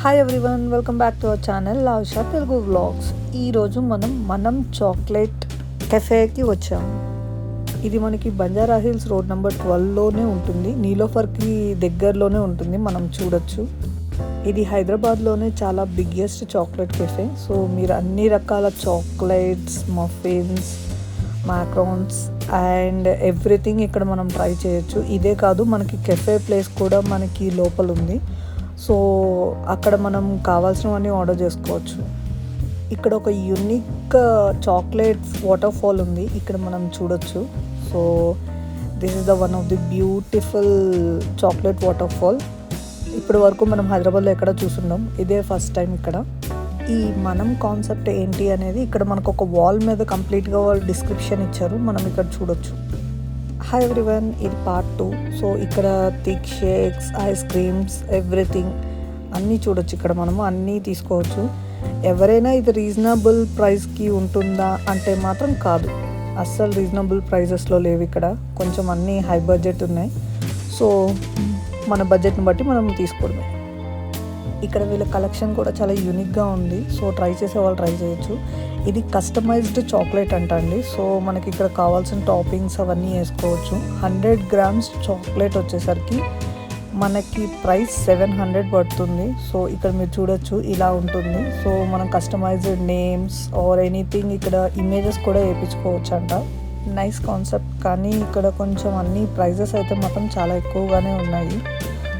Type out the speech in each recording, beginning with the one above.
Hi everyone, welcome back to our channel Lavisha Telugu vlogs. ఈరోజు మనం chocolate కెఫేకి వచ్చాము. ఇది మనకి బంజారా హిల్స్ రోడ్ నెంబర్ 12లోనే ఉంటుంది. నీలోఫర్కి దగ్గరలోనే ఉంటుంది, మనం చూడొచ్చు. ఇది హైదరాబాద్లోనే చాలా బిగ్గెస్ట్ చాక్లెట్ కెఫే. సో మీరు అన్ని రకాల చాక్లెట్స్, మఫిన్స్, మాక్రోన్స్ అండ్ ఎవ్రీథింగ్ ఇక్కడ మనం ట్రై చేయొచ్చు. ఇదే కాదు, మనకి కెఫే ప్లేస్ కూడా మనకి లోపల ఉంది. సో అక్కడ మనం కావాల్సినవన్నీ ఆర్డర్ చేసుకోవచ్చు. ఇక్కడ ఒక యూనిక్ చాక్లెట్స్ వాటర్ ఫాల్ ఉంది, ఇక్కడ మనం చూడొచ్చు. So this is the one of the beautiful chocolate water fall. ఇప్పటి వరకు మనం హైదరాబాద్లో ఎక్కడ చూస్తున్నాం, ఇదే ఫస్ట్ టైం ఇక్కడ. ఈ మనం కాన్సెప్ట్ ఏంటి అనేది ఇక్కడ మనకు ఒక వాల్ మీద కంప్లీట్గా వాళ్ళు డిస్క్రిప్షన్ ఇచ్చారు, మనం ఇక్కడ చూడొచ్చు. హాయ్ ఎవ్రీవన్, ఇది పార్ట్ 2. సో ఇక్కడ thick shakes, ice creams, everything అన్నీ చూడొచ్చు. ఇక్కడ మనము అన్నీ తీసుకోవచ్చు. ఎవరైనా ఇది రీజనబుల్ ప్రైస్కి ఉంటుందా అంటే మాత్రం కాదు, అస్సలు రీజనబుల్ ప్రైజెస్లో లేవు. ఇక్కడ కొంచెం అన్నీ హై బడ్జెట్ ఉన్నాయి. సో మన బడ్జెట్ని బట్టి మనం తీసుకోవడమే. ఇక్కడ వీళ్ళ కలెక్షన్ కూడా చాలా యూనిక్గా ఉంది. సో ట్రై చేసే వాళ్ళు ట్రై చేయొచ్చు. ఇది కస్టమైజ్డ్ చాక్లెట్ అంటండి. సో మనకి ఇక్కడ కావాల్సిన టాపింగ్స్ అవన్నీ వేసుకోవచ్చు. 100 grams చాక్లెట్ వచ్చేసరికి మనకి ప్రైస్ 700 పడుతుంది. సో ఇక్కడ మీరు చూడొచ్చు, ఇలా ఉంటుంది. సో మనం కస్టమైజ్డ్ నేమ్స్ ఆర్ ఎనీథింగ్, ఇక్కడ ఇమేజెస్ కూడా వేయించుకోవచ్చు అంట. Nice concept. కానీ ఇక్కడ కొంచెం అన్ని ప్రైజెస్ అయితే మాత్రం చాలా ఎక్కువగానే ఉన్నాయి.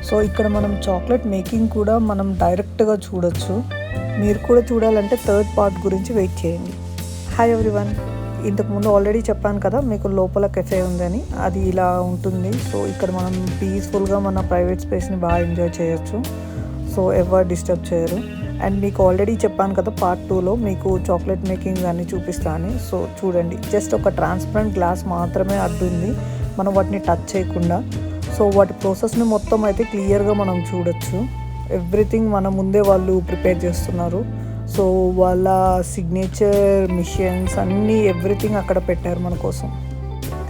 సో ఇక్కడ మనం చాక్లెట్ మేకింగ్ కూడా మనం డైరెక్ట్గా చూడొచ్చు. మీరు కూడా చూడాలంటే థర్డ్ పార్ట్ గురించి వెయిట్ చేయండి. హాయ్ ఎవ్రీవన్, ఇంతకుముందు ఆల్రెడీ చెప్పాను కదా మీకు లోపల కెఫే ఉందని, అది ఇలా ఉంటుంది. సో ఇక్కడ మనం పీస్ఫుల్గా మన ప్రైవేట్ స్పేస్ని బాగా ఎంజాయ్ చేయొచ్చు. సో ఎవరు డిస్టర్బ్ చేయరు. అండ్ మీకు ఆల్రెడీ చెప్పాను కదా పార్ట్ 2లో మీకు చాక్లెట్ మేకింగ్ అన్నీ చూపిస్తాను. సో చూడండి, జస్ట్ ఒక ట్రాన్స్పరెంట్ గ్లాస్ మాత్రమే అడ్డుంది, మనం వాటిని టచ్ చేయకుండా. సో వాటి ప్రాసెస్ని మొత్తం అయితే క్లియర్గా మనం చూడొచ్చు. ఎవ్రీథింగ్ మన ముందే వాళ్ళు ప్రిపేర్ చేస్తున్నారు. సో వాళ్ళ సిగ్నేచర్ మిషన్స్ అన్నీ ఎవ్రీథింగ్ అక్కడ పెట్టారు మన కోసం.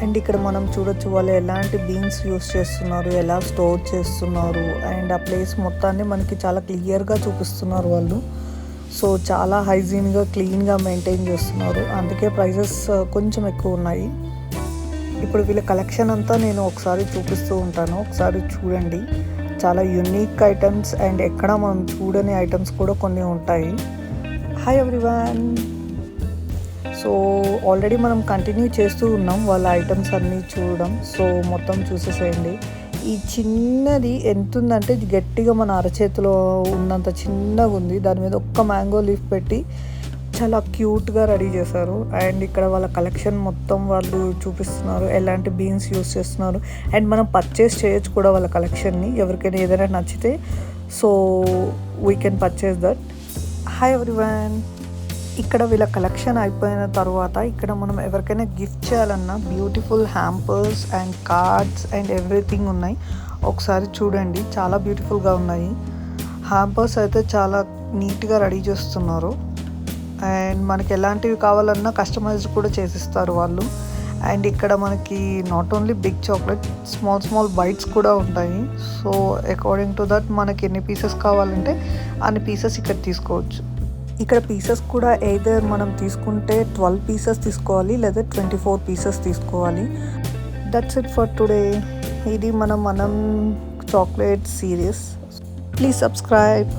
అండ్ ఇక్కడ మనం చూడొచ్చు వాళ్ళు ఎలాంటి బీన్స్ యూస్ చేస్తున్నారు, ఎలా స్టోర్ చేస్తున్నారు, అండ్ ఆ ప్లేస్ మొత్తాన్ని మనకి చాలా క్లియర్గా చూపిస్తున్నారు వాళ్ళు. సో చాలా హైజీన్గా, క్లీన్గా మెయింటైన్ చేస్తున్నారు. అందుకే ప్రైజెస్ కొంచెం ఎక్కువ ఉన్నాయి. ఇప్పుడు వీళ్ళ కలెక్షన్ అంతా నేను ఒకసారి చూపిస్తూ ఉంటాను, ఒకసారి చూడండి. చాలా యూనిక్ ఐటమ్స్ అండ్ ఎక్కడ మనం చూడని ఐటమ్స్ కూడా కొన్ని ఉంటాయి. హాయ్ ఎవ్రీవన్, సో ఆల్రెడీ మనం కంటిన్యూ చేస్తూ ఉన్నాం వాళ్ళ ఐటమ్స్ అన్నీ చూడడం. సో మొత్తం చూసేసేయండి. ఈ చిన్నది ఎంత ఉందంటే గట్టిగా మన అరచేతిలో ఉన్నంత చిన్నగా ఉంది. దాని మీద ఒక్క మ్యాంగో లీఫ్ పెట్టి చాలా క్యూట్గా రెడీ చేశారు. అండ్ ఇక్కడ వాళ్ళ కలెక్షన్ మొత్తం వాళ్ళు చూపిస్తున్నారు, ఎలాంటి బీన్స్ యూస్ చేస్తున్నారు. అండ్ మనం పర్చేస్ చేయొచ్చు కూడా వాళ్ళ కలెక్షన్ని, ఎవరికైనా ఏదైనా నచ్చితే. So we can purchase that. Hi everyone, ఇక్కడ వీళ్ళ కలెక్షన్ అయిపోయిన తర్వాత ఇక్కడ మనం ఎవరికైనా గిఫ్ట్ చేయాలన్నా beautiful hampers and cards and everything ఉన్నాయి. ఒకసారి చూడండి, చాలా బ్యూటిఫుల్గా ఉన్నాయి. హ్యాంపర్స్ అయితే చాలా నీట్గా రెడీ చేస్తున్నారు. అండ్ మనకి ఎలాంటివి కావాలన్నా కస్టమైజ్డ్ కూడా చేసిస్తారు వాళ్ళు. అండ్ ఇక్కడ మనకి not only big chocolate, small bites కూడా ఉంటాయి. సో అకార్డింగ్ టు దట్ మనకి ఎన్ని పీసెస్ కావాలంటే అన్ని పీసెస్ ఇక్కడ తీసుకోవచ్చు. ఇక్కడ పీసెస్ కూడా ఎయిదర్ మనం తీసుకుంటే 12 పీసెస్ తీసుకోవాలి, లేదా 24 పీసెస్ తీసుకోవాలి. That's it for today. ఇది మనం చాక్లెట్ సిరీస్. Please subscribe.